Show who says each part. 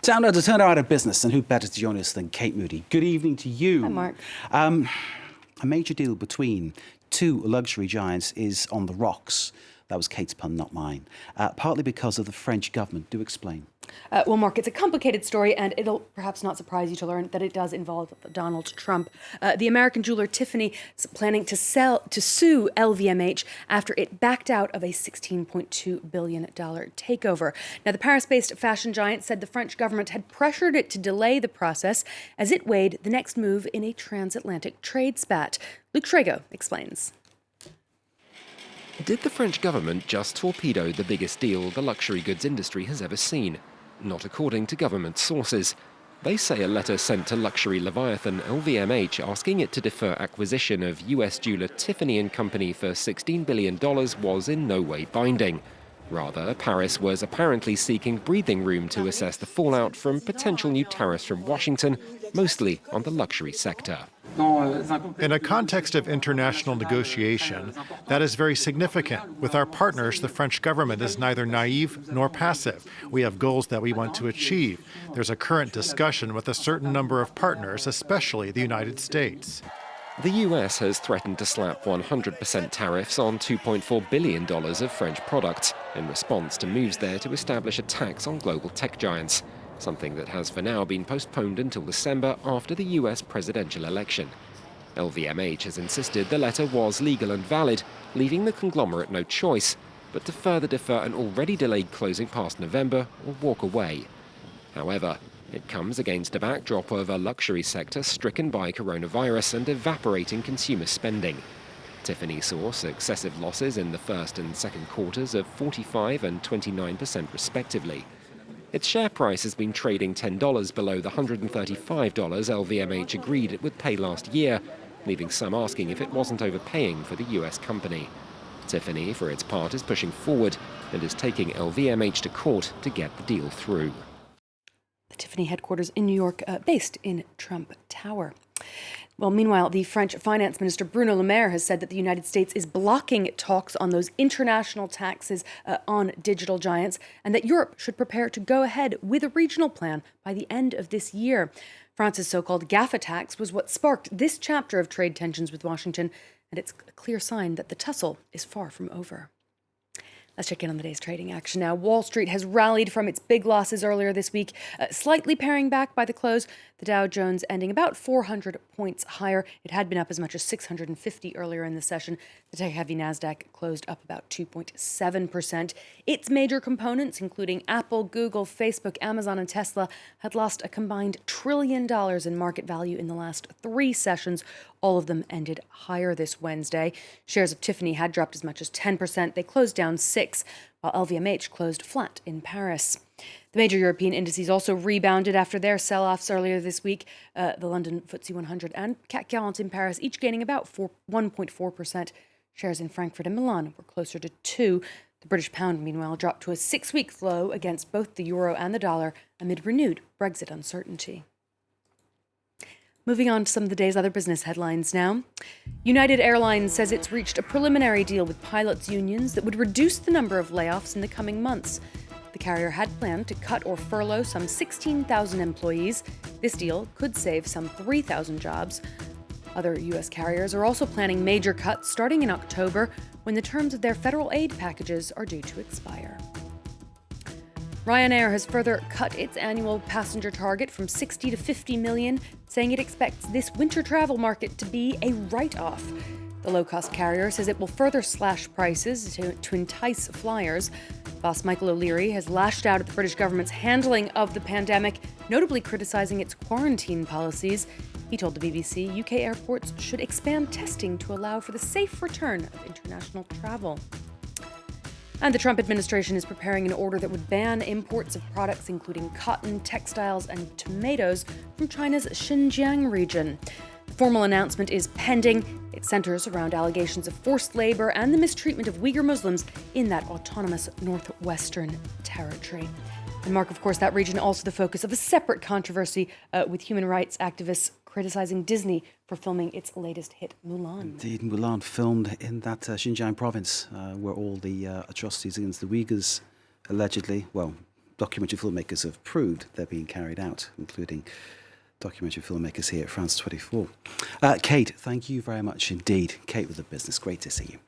Speaker 1: Down Under Turner out of business, and who better to join us than Kate Moody? Good evening to you.
Speaker 2: Hi, Mark.
Speaker 1: A major deal between two luxury giants is on the rocks. That was Kate's pun, not mine. Partly because of the French government. Do explain.
Speaker 2: Well, Mark, it's a complicated story, and it'll perhaps not surprise you to learn that it does involve Donald Trump. The American jeweler Tiffany is planning to sue LVMH after it backed out of a $16.2 billion takeover. Now, the Paris-based fashion giant said the French government had pressured it to delay the process as it weighed the next move in a transatlantic trade spat. Luke Schrago explains.
Speaker 3: Did the French government just torpedo the biggest deal the luxury goods industry has ever seen? Not according to government sources. They say a letter sent to luxury leviathan LVMH asking it to defer acquisition of US jeweler Tiffany & Company for $16 billion was in no way binding. Rather, Paris was apparently seeking breathing room to assess the fallout from potential new tariffs from Washington, mostly on the luxury sector.
Speaker 4: In a context of international negotiation, that is very significant. With our partners, the French government is neither naive nor passive. We have goals that we want to achieve. There's a current discussion with a certain number of partners, especially the United States.
Speaker 3: The US has threatened to slap 100% tariffs on $2.4 billion of French products in response to moves there to establish a tax on global tech giants, something that has for now been postponed until December after the US presidential election. LVMH has insisted the letter was legal and valid, leaving the conglomerate no choice but to further defer an already delayed closing past November or walk away. However, it comes against a backdrop of a luxury sector stricken by coronavirus and evaporating consumer spending. Tiffany saw successive losses in the first and second quarters of 45% and 29% respectively. Its share price has been trading $10 below the $135 LVMH agreed it would pay last year, leaving some asking if it wasn't overpaying for the US company. Tiffany, for its part, is pushing forward and is taking LVMH to court to get the deal through.
Speaker 2: The Tiffany headquarters in New York, based in Trump Tower. Well, meanwhile, the French finance minister Bruno Le Maire has said that the United States is blocking talks on those international taxes on digital giants, and that Europe should prepare to go ahead with a regional plan by the end of this year. France's so-called GAFA tax was what sparked this chapter of trade tensions with Washington, and it's a clear sign that the tussle is far from over. Let's check in on the day's trading action now. Wall Street has rallied from its big losses earlier this week, slightly paring back by the close. The Dow Jones ending about 400 points higher. It had been up as much as 650 earlier in the session. The tech-heavy Nasdaq closed up about 2.7%. Its major components, including Apple, Google, Facebook, Amazon, and Tesla, had lost a combined $1 trillion in market value in the last 3 sessions. All of them ended higher this Wednesday. Shares of Tiffany had dropped as much as 10%. They closed down 6%, while LVMH closed flat in Paris. The major European indices also rebounded after their sell-offs earlier this week. The London FTSE 100 and CAC 40 in Paris each gaining about 1.4%. Shares in Frankfurt and Milan were closer to 2%. The British pound, meanwhile, dropped to a 6-week low against both the euro and the dollar amid renewed Brexit uncertainty. Moving on to some of the day's other business headlines now. United Airlines says it's reached a preliminary deal with pilots' unions that would reduce the number of layoffs in the coming months. The carrier had planned to cut or furlough some 16,000 employees. This deal could save some 3,000 jobs. Other U.S. carriers are also planning major cuts starting in October, when the terms of their federal aid packages are due to expire. Ryanair has further cut its annual passenger target from 60 to 50 million, saying it expects this winter travel market to be a write-off. The low-cost carrier says it will further slash prices to entice flyers. Boss Michael O'Leary has lashed out at the British government's handling of the pandemic, notably criticizing its quarantine policies. He told the BBC UK airports should expand testing to allow for the safe return of international travel. And the Trump administration is preparing an order that would ban imports of products including cotton, textiles, and tomatoes from China's Xinjiang region. The formal announcement is pending. It centers around allegations of forced labor and the mistreatment of Uyghur Muslims in that autonomous northwestern territory. And Mark, of course, that region also the focus of a separate controversy with human rights activists criticizing Disney for filming its latest hit, Mulan.
Speaker 1: Indeed, Mulan filmed in that Xinjiang province where all the atrocities against the Uyghurs allegedly, well, documentary filmmakers have proved they're being carried out, including documentary filmmakers here at France 24. Kate, thank you very much indeed. Kate with The Business, great to see you.